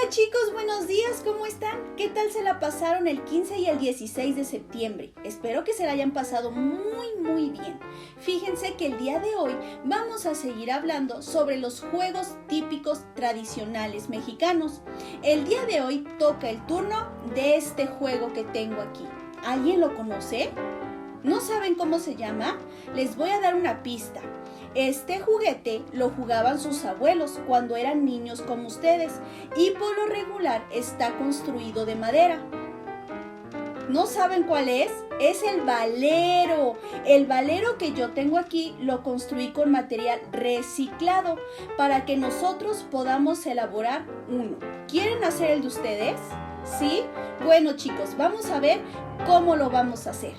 Hola chicos, buenos días, ¿cómo están? ¿Qué tal se la pasaron el 15 y el 16 de septiembre? Espero que se la hayan pasado muy bien. Fíjense que el día de hoy vamos a seguir hablando sobre los juegos típicos tradicionales mexicanos. El día de hoy toca el turno de este juego que tengo aquí. ¿Alguien lo conoce? ¿No saben cómo se llama? Les voy a dar una pista. Este juguete lo jugaban sus abuelos cuando eran niños como ustedes y por lo regular está construido de madera. ¿No saben cuál es? Es el valero. El valero que yo tengo aquí lo construí con material reciclado para que nosotros podamos elaborar uno. ¿Quieren hacer el de ustedes? ¿Sí? Bueno chicos, vamos a ver cómo lo vamos a hacer.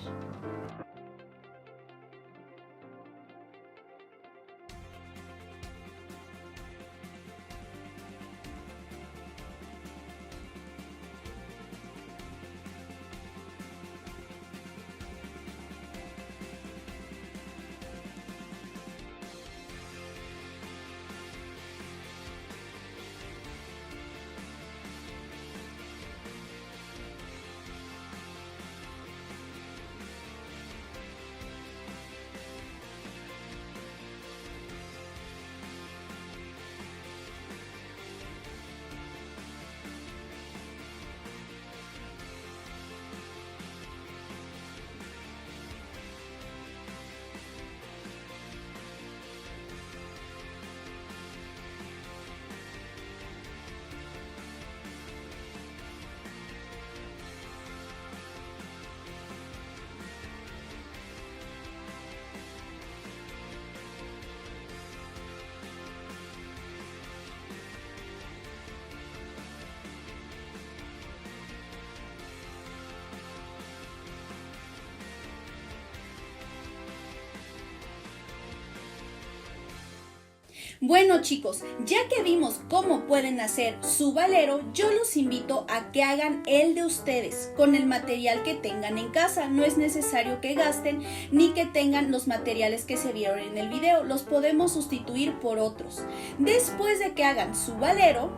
Bueno chicos, ya que vimos cómo pueden hacer su valero, yo los invito a que hagan el de ustedes con el material que tengan en casa. No es necesario que gasten ni que tengan los materiales que se vieron en el video, los podemos sustituir por otros. Después de que hagan su valero,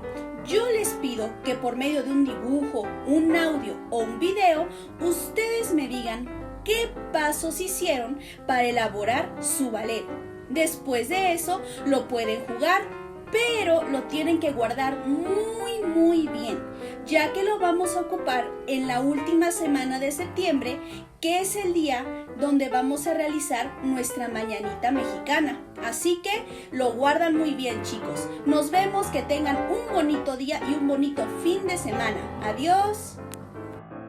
yo les pido que por medio de un dibujo, un audio o un video, ustedes me digan qué pasos hicieron para elaborar su valero. Después de eso lo pueden jugar, pero lo tienen que guardar muy bien, ya que lo vamos a ocupar en la última semana de septiembre, que es el día donde vamos a realizar nuestra mañanita mexicana. Así que lo guardan muy bien chicos. Nos vemos, que tengan un bonito día y un bonito fin de semana. Adiós.